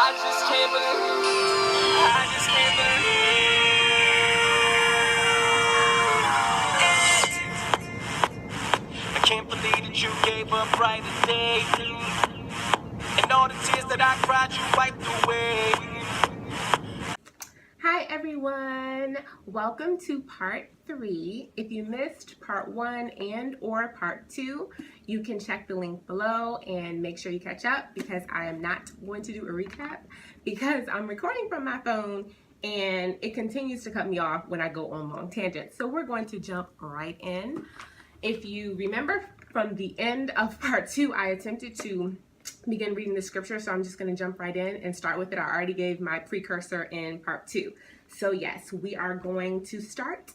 I just can't believe. I can't believe that you gave up brighter days. And all the tears that I cried, you wiped away. Hi everyone, welcome to part 3. If you missed part 1 and or part 2, you can check the link below and make sure you catch up, because I am not going to do a recap because I'm recording from my phone and it continues to cut me off when I go on long tangents. So we're going to jump right in. If you remember from the end of part 2, I attempted to begin reading the scripture, so I'm just going to jump right in and start with it. I already gave my precursor in part 2. So yes, we are going to start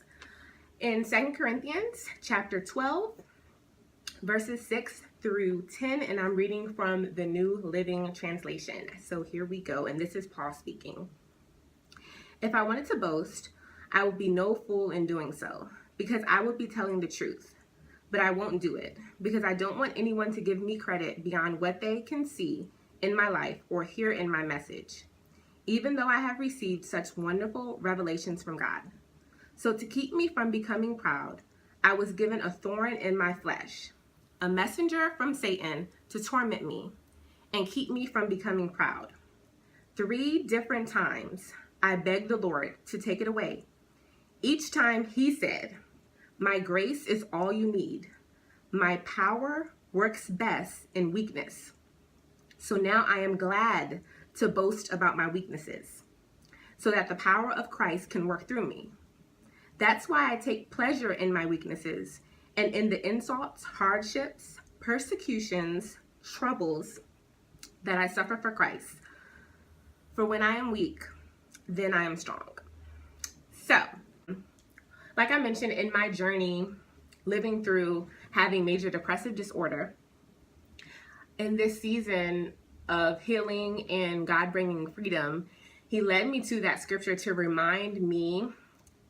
in 2 Corinthians chapter 12, verses 6 through 10, and I'm reading from the New Living Translation. So here we go, and this is Paul speaking. If I wanted to boast, I would be no fool in doing so, because I would be telling the truth. But I won't do it, because I don't want anyone to give me credit beyond what they can see in my life or hear in my message, even though I have received such wonderful revelations from God. So to keep me from becoming proud, I was given a thorn in my flesh, a messenger from Satan to torment me and keep me from becoming proud. 3 different times I begged the Lord to take it away. Each time he said, "My grace is all you need. My power works best in weakness." So now I am glad to boast about my weaknesses, so that the power of Christ can work through me. That's why I take pleasure in my weaknesses and in the insults, hardships, persecutions, troubles that I suffer for Christ. For when I am weak, then I am strong. So, like I mentioned, in my journey living through having major depressive disorder, in this season of healing and God bringing freedom, he led me to that scripture to remind me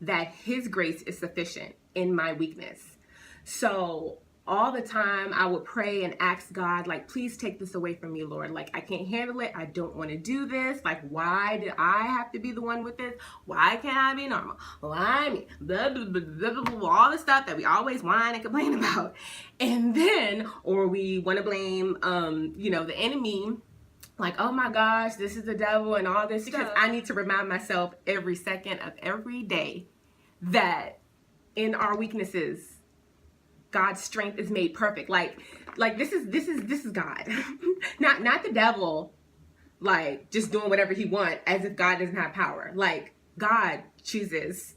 that his grace is sufficient in my weakness. So all the time I would pray and ask God, like, please take this away from me, Lord. Like, I can't handle it. I don't want to do this. Like, why did I have to be the one with this? Why can't I be normal? Why me? Blah, blah, blah, blah, blah, blah, all the stuff that we always whine and complain about. And then, or we want to blame, the enemy, like, oh my gosh, this is the devil and all this, because I need to remind myself every second of every day that in our weaknesses, God's strength is made perfect. Like this is God, not the devil, like just doing whatever he wants as if God doesn't have power. Like, God chooses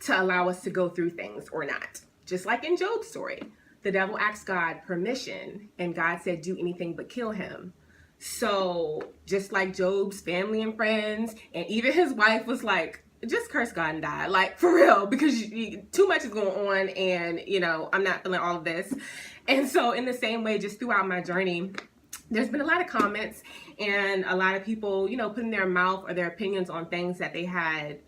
to allow us to go through things or not. Just like in Job's story, the devil asked God permission and God said, do anything but kill him. So just like Job's family and friends and even his wife was like, just curse God and die, like, for real, because too much is going on and I'm not feeling all of this. And so in the same way, just throughout my journey, there's been a lot of comments and a lot of people putting their mouth or their opinions on things that they had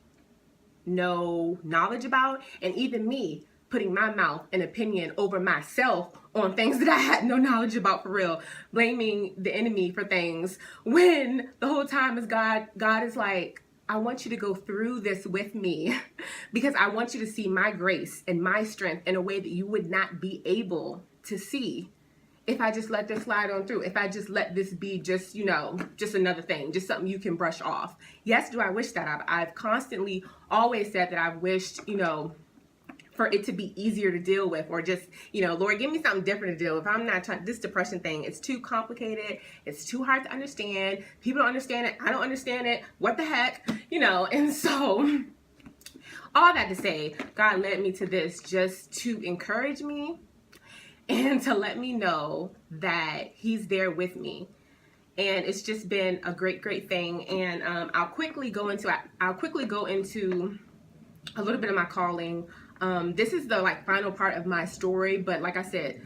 no knowledge about, and even me putting my mouth and opinion over myself on things that I had no knowledge about, for real, blaming the enemy for things when the whole time is God is like, I want you to go through this with me because I want you to see my grace and my strength in a way that you would not be able to see if I just let this slide on through, if I just let this be just another thing, just something you can brush off. Yes, do I wish that? I've constantly always said that I've wished, for it to be easier to deal with, or just, Lord, give me something different to deal with. I'm not trying, this depression thing, it's too complicated. It's too hard to understand. People don't understand it. I don't understand it. What the heck? And so all that to say, God led me to this just to encourage me and to let me know that he's there with me. And it's just been a great thing. And I'll quickly go into a little bit of my calling. This is the final part of my story, but like I said,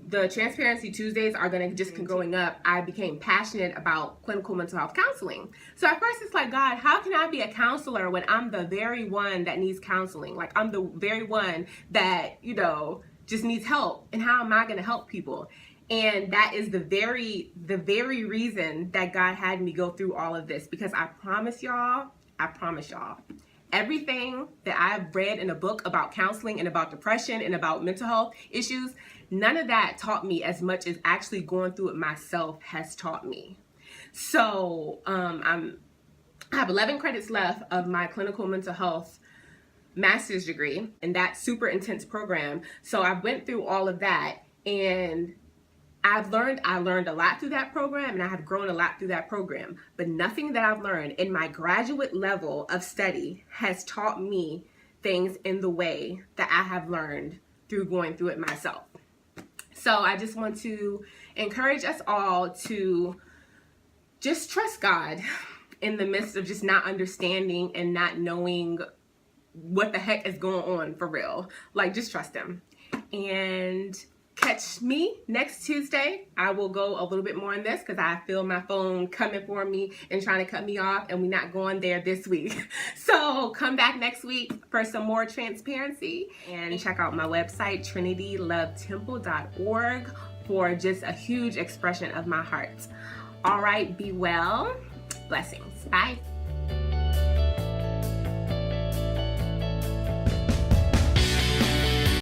the Transparency Tuesdays are going to just keep going up. I became passionate about clinical mental health counseling. So at first it's like, God, how can I be a counselor when I'm the very one that needs counseling? Like, I'm the very one that, just needs help. And how am I going to help people? And that is the very reason that God had me go through all of this, because I promise y'all, everything that I've read in a book about counseling and about depression and about mental health issues, none of that taught me as much as actually going through it myself has taught me. So I have 11 credits left of my clinical mental health master's degree in that super intense program. So I went through all of that, and I learned a lot through that program, and I have grown a lot through that program. But nothing that I've learned in my graduate level of study has taught me things in the way that I have learned through going through it myself. So I just want to encourage us all to just trust God in the midst of just not understanding and not knowing what the heck is going on for real. Like, just trust him. And catch me next Tuesday. I will go a little bit more on this because I feel my phone coming for me and trying to cut me off, and we're not going there this week. So come back next week for some more transparency, and check out my website, trinitylovetemple.org, for just a huge expression of my heart. All right, be well. Blessings. Bye.